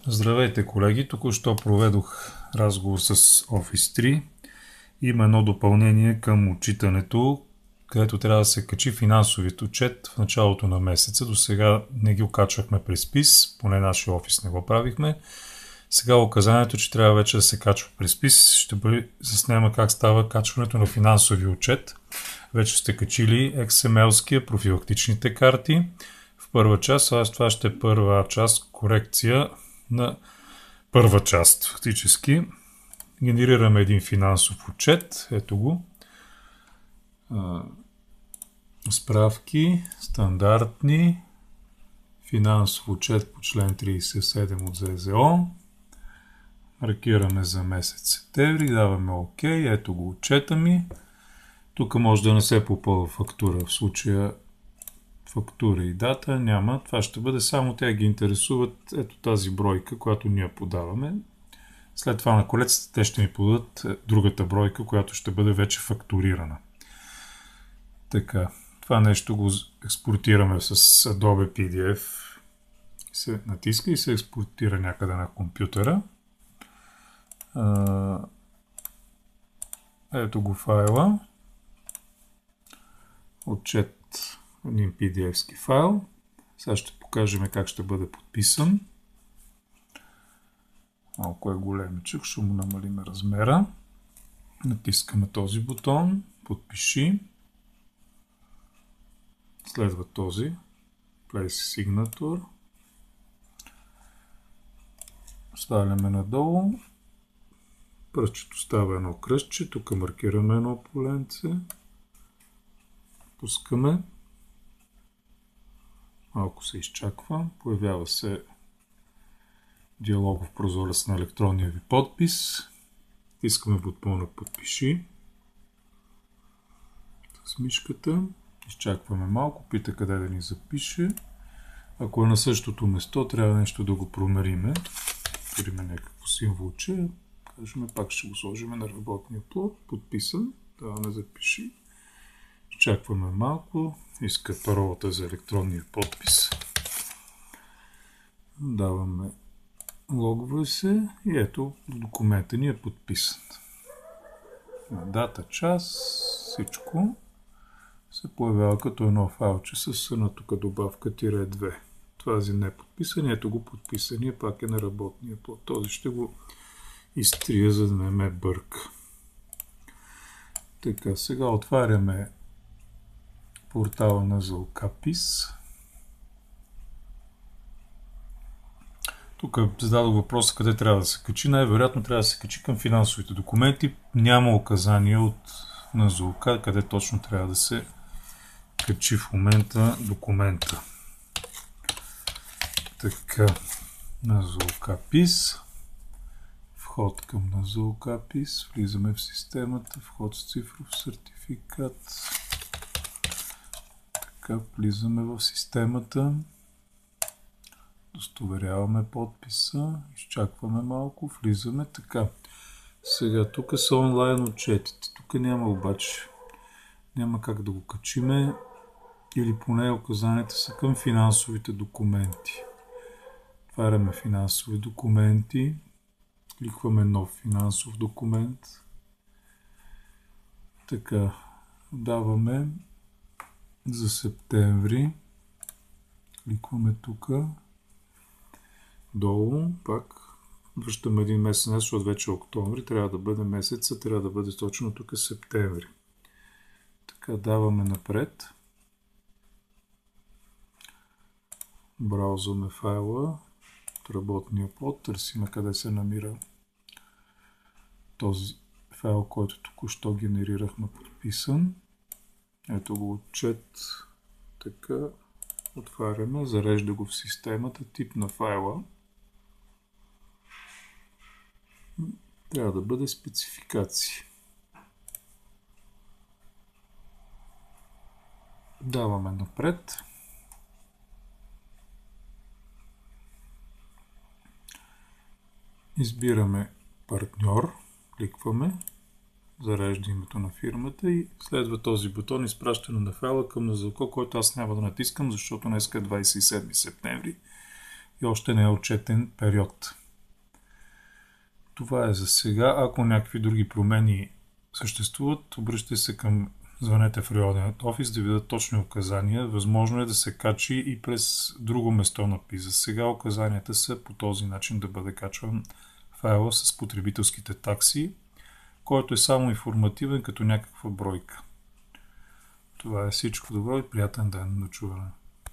Здравейте, колеги! Току-що проведох разговор с Office 3. Има едно допълнение към отчитането, където трябва да се качи финансовият отчет в началото на месеца. До сега не ги окачвахме през ПИС, поне нашия офис не го правихме. Сега указанието, че трябва вече да се качва през ПИС, ще заснема как става качването на финансови отчет. Вече сте качили XML-ския, профилактичните карти в първа част, а това ще е първа част, корекция на първа част фактически. Генерираме един финансов отчет. Ето го. Справки, стандартни, финансов отчет по член 37 от ЗЗО. Маркираме за месец септември, даваме ОК, ето го отчета ми. Тук може да не се попълва фактура, в случая фактура и дата няма. Това ще бъде само те ги интересуват ето тази бройка, която ние подаваме. След това на колецата те ще ми подадат другата бройка, която ще бъде вече фактурирана. Така, това нещо го експортираме с Adobe PDF. Се натиска и се експортира някъде на компютъра. Ето го файла. Отчет, един PDF-ски файл. Сега ще покажем как ще бъде подписан. Малко е големичък, ще му намалим размера. Натискаме този бутон, подпиши. Следва този, Place Signature. Ставяме надолу. Пръстчето става едно кръстче, тук маркираме едно поленце. Пускаме. Малко се изчаква. Появява се диалогов прозорец на електронния ви подпис. Искаме бутона подпиши. С мишката. Изчакваме малко. Пита къде да ни запише. Ако е на същото место, трябва нещо да го промериме. Твориме някакво символче. Кажем, пак ще го сложим на работния плод. Подписан. Даваме запиши. Изчакваме малко. Иска паролата за електронния подпис. Даваме логва се и ето документа ни е подписан. На дата, час, всичко се появява като едно файлче с една тук добавка -2. Това не е подписан, ето го подписания, пак е на работния плод. Този ще го изтрия, за да не ме бърка. Така, сега отваряме портала на ЗЛК-ПИС. Тук зададох въпроса къде трябва да се качи. Най-вероятно трябва да се качи към финансовите документи. Няма указания от НЗОК къде точно трябва да се качи в момента документа. Така, НЗОК-ПИС. Вход към НЗОК-ПИС. Влизаме в системата. Вход с цифров сертификат. Така, влизаме в системата. Достоверяваме подписа. Изчакваме малко. Влизаме. Така. Сега, тук са онлайн отчетите. Тук няма обаче. Няма как да го качиме. Или поне указанията са към финансовите документи. Отваряме финансови документи. Кликваме нов финансов документ. Така. Даваме за септември. Кликваме тук. Долу. Пак. Връщаме един месец, защото вече е октомври. Трябва да бъде месеца. Трябва да бъде точно тук септември. Така. Даваме напред. Браузваме файла от работния плод. Търсиме къде се намира този файл, който току-що генерирахме подписан. Ето го отчет. Така. Отваряме. Зарежда го в системата. Тип на файла. Трябва да бъде спецификации. Даваме напред. Избираме партньор. Кликваме. Зарежда името на фирмата и следва този бутон изпращане на файла към НЗОК, който аз няма да натискам, защото днес е 27 септември и още не е отчетен период. Това е за сега. Ако някакви други промени съществуват, обръщайте се към звънете в районен офис да ви дадат точни указания. Възможно е да се качи и през друго место на ПИ. За сега указанията са по този начин да бъде качван файла с потребителските такси, който е само информативен като някаква бройка. Това е всичко. Добро и приятен ден. До чуване.